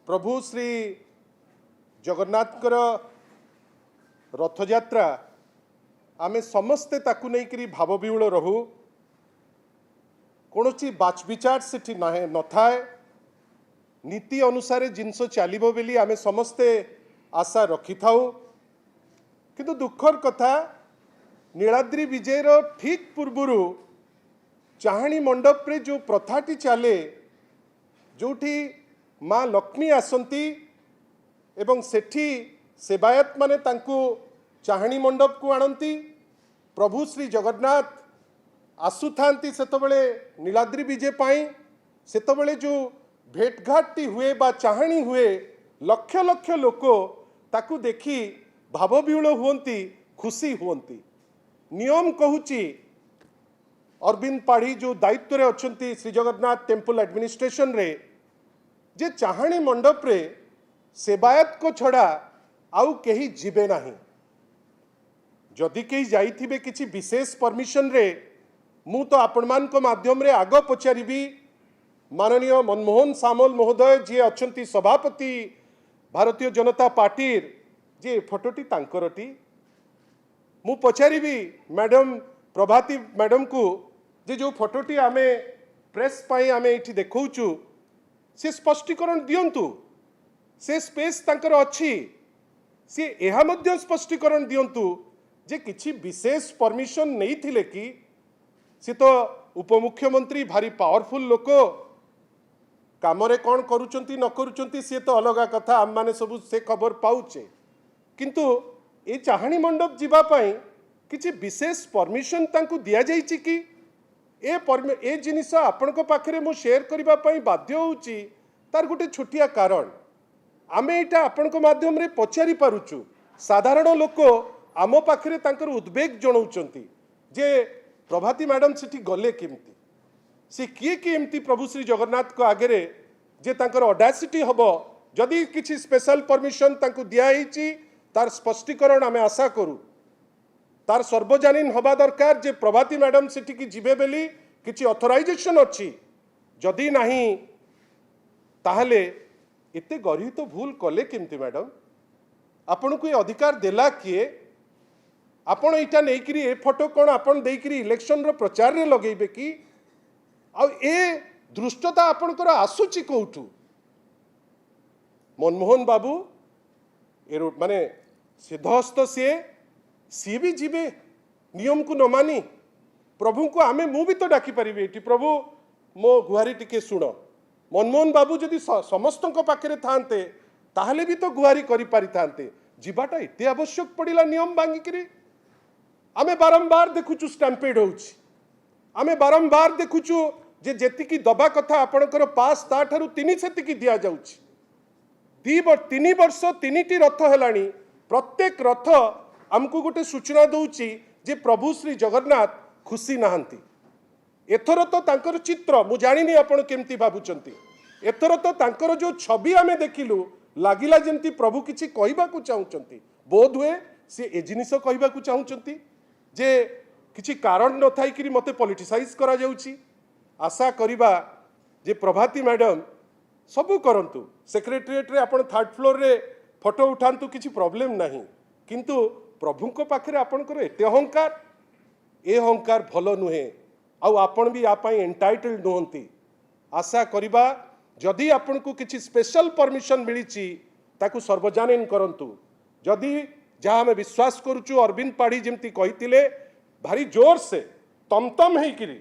प्रभु श्री जगन्नाथ रथयात्रा आमे समस्ते ताकू नहीं करी भाव विहुल रहू कौन बाच विचार से न थाए नीति अनुसार जिनस चलो बोली आमे समस्ते आशा रखी थाऊ किंतु दुखर कथा नीलाद्री विजयर ठीक पूर्वर चाहाणी मंडप रे जो प्रथाटी चले जोठी माँ लक्ष्मी आसंती एवं सेठी सेवायत माने तांकू चाहाणी मंडप को आणती प्रभु श्री जगन्नाथ आसुथांती सेतबेले नीलाद्री विजय पाई सेतबेले जो भेटघाटी हुए बा चाहाणी हुए लक्ष लक्ष लोक ताकू देखी भाव विहुल हुंती खुशी हुंती नियम कहूची अरविंद पाढ़ी जो दायित्व रे अछंती श्री जगन्नाथ टेम्पल एडमिनिस्ट्रेशन रे जे चाहाणी मंडप रे सेवायत को छड़ा आउ कहीं जीवे नहीं जदि कहीं जाइथिबे किछि विशेष परमिशन रे मु तो आपण मान को माध्यम रे आग पचारिबी माननीय मनमोहन सामल महोदय जी अछंती सभापति भारतीय जनता पार्टी जे फोटोटी तांकरटी मु पचारिबी मैडम प्रभाती मैडम को जे जो फोटोटी आमे प्रेस पाई आमे इठी देखौचु से स्पष्टीकरण दियंतु से स्पेस तांकर अछि से एहा मध्य स्पष्टीकरण दियंतु जे किछि विशेष परमिशन नहीं थिले कि से तो उपमुख्यमंत्री भारी पावरफुल लोक कामरे कौन करूचंती न करूचंती से तो अलग कथा आम माने सब से खबर पाउचे किंतु ए चाहाणी मंडप जीवा पाई किछि विशेष परमिशन तांकु दिया जाइछि कि ए जिनिस आपण को पाखरे मु शेयर करबा पाई बाध्य होउची तार गोटे छोटिया कारण आमे एटा आपण को माध्यम रे पचारि पारुचु साधारण लोक आम पाखरे तांकर उद्वेग जणाउचंती जे प्रभाती मैडम सेठी गले केमती से किए कि एमती प्रभु श्री जगन्नाथ को आगे रे जे तांकर ऑडासिटी हबो जदि किछि स्पेशल परमिशन तांकु दिया हिची तार स्पष्टीकरण आमे आशा करू तार सर्वजनीन हवा दरकार जे प्रभाती मैडम सेठी की जीवे बेली किछि ऑथराइजेशन अछि जदि नहीं ताहले एते गरीब तो भूल कले केमती मैडम आपण को अधिकार देला किए आपण इटा नहीं करी ए फोटो कौन आपण देई करी इलेक्शन रो प्रचार रे लगेबे कि आ ए दृष्टता आपणकर आसुची कोठू मनमोहन बाबू ए माने सिद्धहस्त सी भी जीवे नियम को न मानी प्रभु को आमे मु भी तो डाकी पारिबे एटी प्रभु मो गुहारी टिके सुन मनमोहन बाबू जदि समस्त पाखे थांते ताहले भी तो गुहारी करि पारि थांते जीवाटा एते आवश्यक पड़िला नियम भांगिकरी आमे बारंबार देखुचु स्टैम्पेड होउची आमे बारंबार देखुचु जे जेतिकी दबा कथा आपणकर पास ता ठारू तिनी सेतिकी दिया जाउची 3 वर्ष 3टी रथ हेलानी प्रत्येक रथ आमको गोटे सूचना दउची जे प्रभु श्री जगन्नाथ खुशी नहांती एथर तो तांकर चित्र मु जानिनी आपण केमती भाबुचंती एथर तो तांकर जो छवि आमे देखिलु लागिला जेमती प्रभु किछि कहबा को चाहुचंती बोध हुए से ए जिनिस कहबा को चाहुचंती जे किछि कारण न थाई कि मते पॉलिटिसाइज करा जाउची आशा करिबा जे प्रभाती मैडम सबू करंतु सेक्रेटरीएट रे आपण 3rd फ्लोर रे फोटो उठांतु किछि प्रॉब्लम नहीं किंतु प्रभु को पाखरे आपणकर एते अहंकार ए अहंकार भलो नुहे आउ आपण भी यापाई एंटाइटल्ड नुहंती आशा करिबा जदि आपण को किछि स्पेशल परमिशन मिलिछि ताकू सर्वजनीन करंतु जदि जहाँ आम विश्वास करुचु अरविंद पाढ़ी जमती कही भारी जोर से तमतम होकरी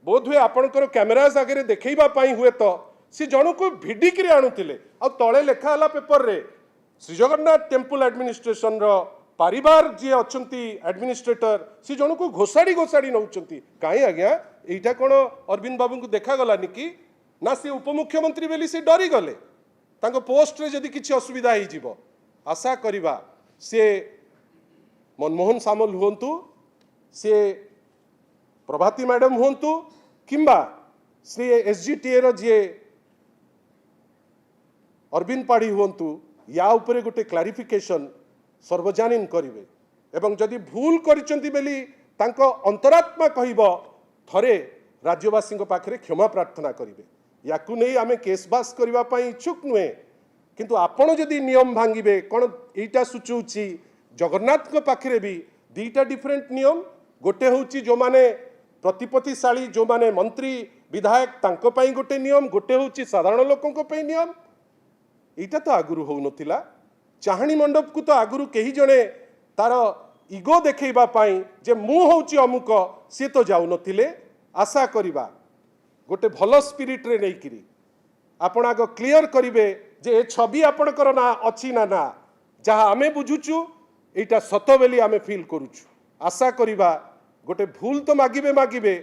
बोध हुए आपणकर कैमेराज आगे देखा हुए तो सी जन को भिडिकी आणुले आ तले लेखाला पेपर रे श्री जगन्नाथ टेम्पल एडमिनिस्ट्रेशन रो परिवार जी अच्छा एडमिनिस्ट्रेटर सी जन को घोषाड़ी घोषाड़ी नौ कहीं आज्ञा यहाँ कौन अरविंद बाबू को देखागला कि ना सी उपमुख्यमंत्री बेली सी डरी गले पोस्ट रे जदि किसी असुविधा हो आशा करिबा से मनमोहन सामल हुंतु से प्रभाती मैडम हुंतु किंबा श्री एसजीटीए रो जे अरविंद पाढ़ी हुंतु या उपरे गोटे क्लारिफिकेशन सर्वजनीन करिवे एवं जदि भूल करिसंती बेली तांको अंतरात्मा कहिबो थरे राज्यवासी पाखरे क्षमा प्रार्थना करिवे याकु नै आमे केस बास करबा पई इच्छुक नुहे किंतु आपण जदि नियम भांगिबे कौन एटा सूचुची जगन्नाथ पाखरे भी दीटा डिफरेंट नियम गोटे होची जो माने प्रतिपत्तिशाली जो माने मंत्री विधायक तांको पई गोटे नियम गोटे होची साधारण लोकंको पई नियम एटा तो आगुरु हो नथिला चाहणी मंडप को तो आगुरु केही जणे तार इगो देखैबा पई जे मु होची अमुक से तो जाउ नथिले आशा करिबा गोटे भलो स्पिरिट रे नै किरी आपण आग क्लियर करिवे जे ए छवि आपणकर ना अछि ना ना जहाँ आमे बुझुचु एटा सत बेली आमे फील करूचु आशा करिबा गोटे भूल तो मागिबे मागिबे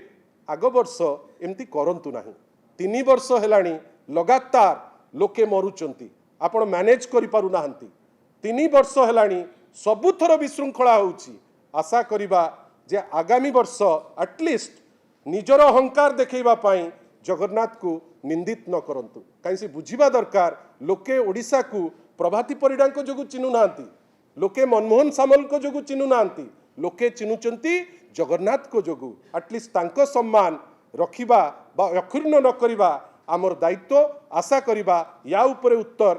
आग वर्ष एमती करंतु नाही 3 वर्ष हेलाणी लगातार लोके मरुचंती आपण मैनेज करि पारु नाहंती 3 वर्ष हेलाणी सबुथर विशृंखला होउची आशा करिबा जे आगामी वर्ष एटलिस्ट निजर अहंकार देखैबा पाई जगन्नाथ को निंदित न करंतु कहीं बुझिबा दरकार लोके ओडिशा को प्रभाती परिडा जो चिन्हु नांती लोके मनमोहन सामल को जो चिन्हु नांती लोके चिन्हुचंती जगन्नाथ को जोगु एटलिस्ट तांको सम्मान रखिबा बा अक्षुण्ण न करिबा आमर दायित्व आशा करिबा या उपरे उत्तर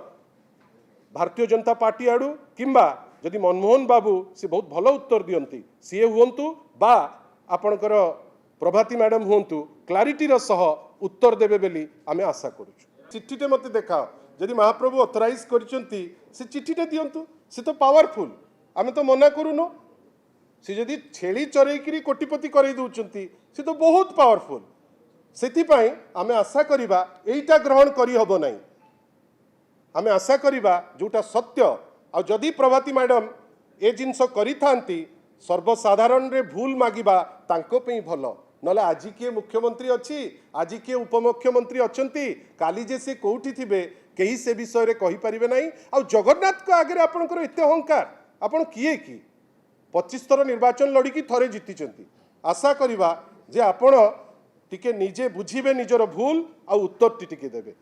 भारतीय जनता पार्टी आडू किंबा जदि मनमोहन बाबू से बहुत भलो उत्तर दियंती सीए हुंतु बा आपणकर प्रभाती मैडम हुंतु क्लारिटीर सह उत्तर देबे बेली आमे आशा करूछु चिट्ठीटे मते देखाओ जदि महाप्रभु ऑथराइज करचंती से चिट्ठीटे दियंतु से तो पावरफुल आमे तो मना करूनो से जदि छेली चरेइकरी कोटिपति करई दउचंती से तो बहुत पावरफुल सेति पई आमे आशा करिबा एइटा ग्रहण करि हबो नाही आमे आशा करिबा जोटा सत्य आ जदि प्रभाती मैडम ए जिनस करि थांती सर्वसाधारण रे भूल मागिबा तांको पई भलो नले आज किए मुख्यमंत्री अच्छी आज किए उपमुख्यमंत्री अच्छी काली जे से कौटी थिबे कहीं से विषय रे कहि परिबे नाही आ जगन्नाथ को आगे आपनकर एते अहंकार आपण किए की 25 थर निर्वाचन लड़िकी थरे जीतिचंती आशा करिबा जे आपण टिके निजे बुझिबे निजर भूल आ उत्तर टिके देबे।